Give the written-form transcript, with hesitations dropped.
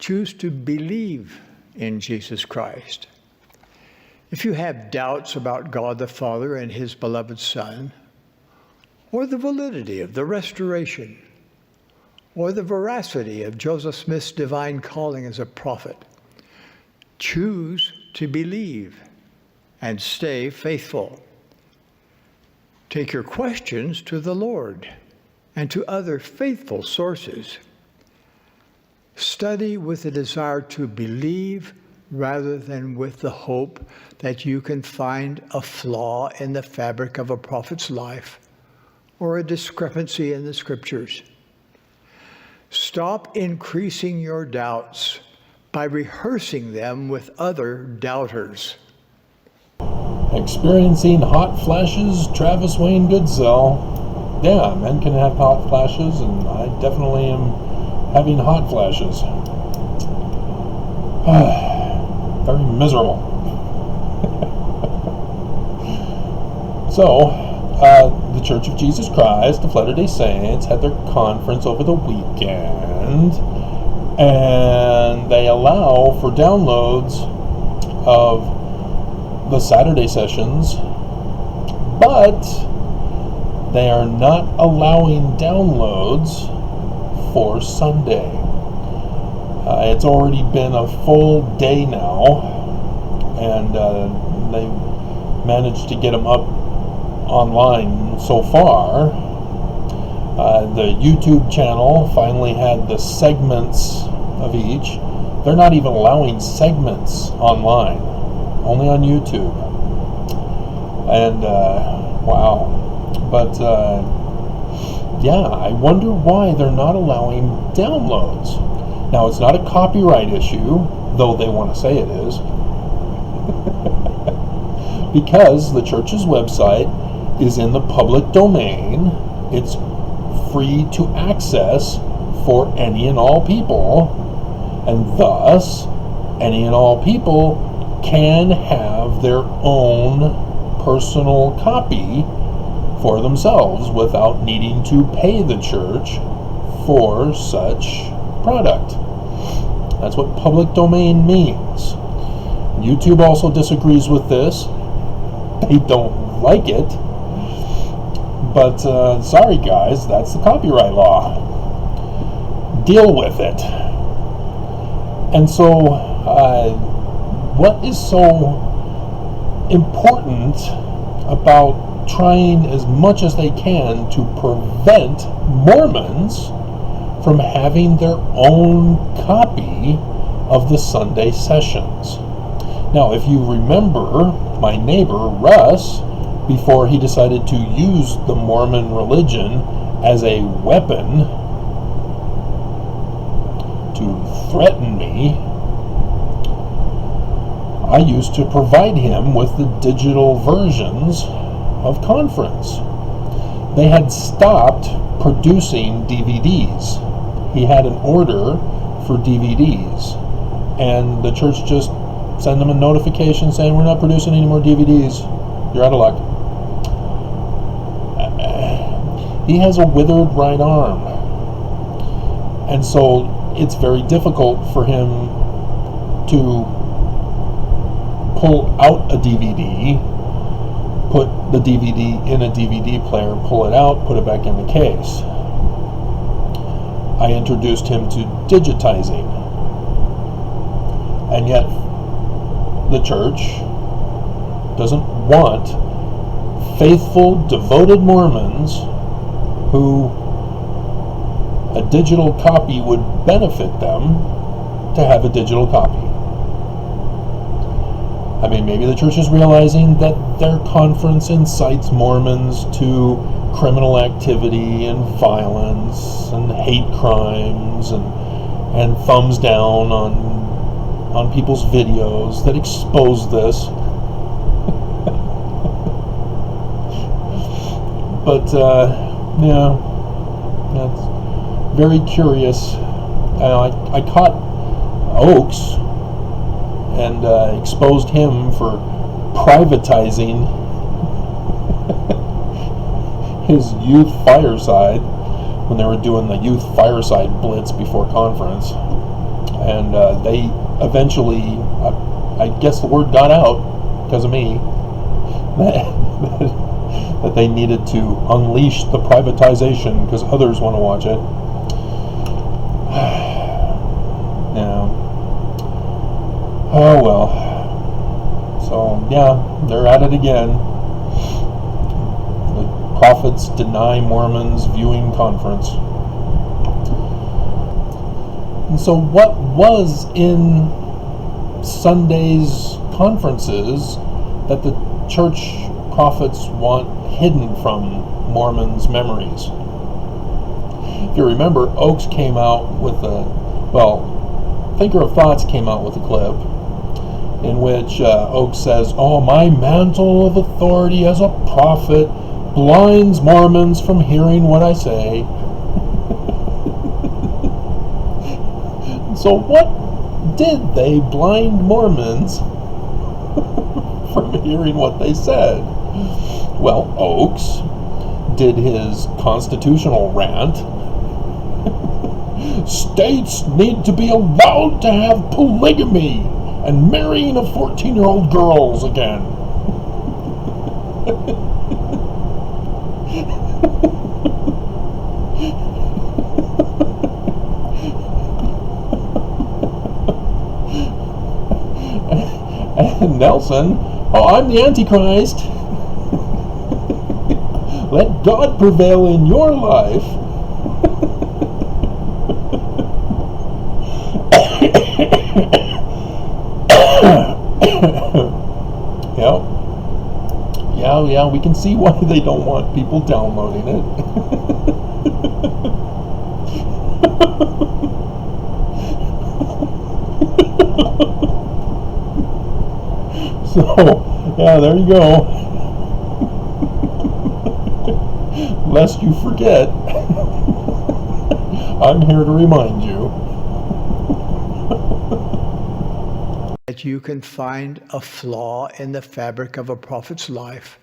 choose to believe in Jesus Christ. If you have doubts about God the Father and his beloved Son, or the validity of the restoration, or the veracity of Joseph Smith's divine calling as a prophet, choose to believe and stay faithful. Take your questions to the Lord and to other faithful sources. Study with a desire to believe rather than with the hope that you can find a flaw in the fabric of a prophet's life or a discrepancy in the scriptures. Stop increasing your doubts by rehearsing them with other doubters. Experiencing hot flashes, Travis Wayne Goodsell. Yeah, men can have hot flashes, and I definitely am having hot flashes. Very miserable. So, the Church of Jesus Christ of Latter-day Saints had their conference over the weekend, and they allow for downloads of the Saturday sessions, but they are not allowing downloads for Sunday. It's already been a full day now, and they managed to get them up online so far. The YouTube channel finally had the segments of each. They're not even allowing segments online, only on YouTube. And wow. But yeah, I wonder why they're not allowing downloads. Now, it's not a copyright issue, though they want to say it is, because the church's website is in the public domain. It's free to access for any and all people, and thus any and all people can have their own personal copy for themselves without needing to pay the church for such product. That's what public domain means. YouTube also disagrees with this. They don't like it. But sorry guys, that's the copyright law. Deal with it. And so what is so important about trying as much as they can to prevent Mormons from having their own copy of the Sunday sessions? Now, if you remember, my neighbor Russ, before he decided to use the Mormon religion as a weapon to threaten me, I used to provide him with the digital versions of conference. They had stopped producing DVDs. He had an order for DVDs, and the church just sent him a notification saying, "We're not producing any more DVDs. You're out of luck." He has a withered right arm, and so it's very difficult for him to pull out a DVD, put the DVD in a DVD player, pull it out, put it back in the case. I introduced him to digitizing, and yet the church doesn't want faithful, devoted Mormons who a digital copy would benefit them to have a digital copy. I mean, maybe the church is realizing that their conference incites Mormons to criminal activity and violence and hate crimes and thumbs down on people's videos that expose this. But yeah, that's very curious. I caught Oaks and exposed him for privatizing his youth fireside when they were doing the youth fireside blitz before conference. And they eventually, I guess the word got out because of me, that they needed to unleash the privatization because others want to watch it. Yeah. Oh well. So yeah, they're at it again. The Prophets Deny Mormons viewing conference. And so what was in Sunday's conferences that the church prophets want hidden from Mormons' memories? If you remember, Oakes came out with Thinker of Thoughts came out with a clip in which Oakes says, "Oh, my mantle of authority as a prophet blinds Mormons from hearing what I say." So what did they blind Mormons from hearing what they said? Well, Oakes did his constitutional rant. States need to be allowed to have polygamy and marrying of 14-year-old girls again. And Nelson, "Oh, I'm the Antichrist. Let God prevail in your life." Yeah, we can see why they don't want people downloading it. So, yeah, there you go. Lest you forget, I'm here to remind you. That you can find a flaw in the fabric of a prophet's life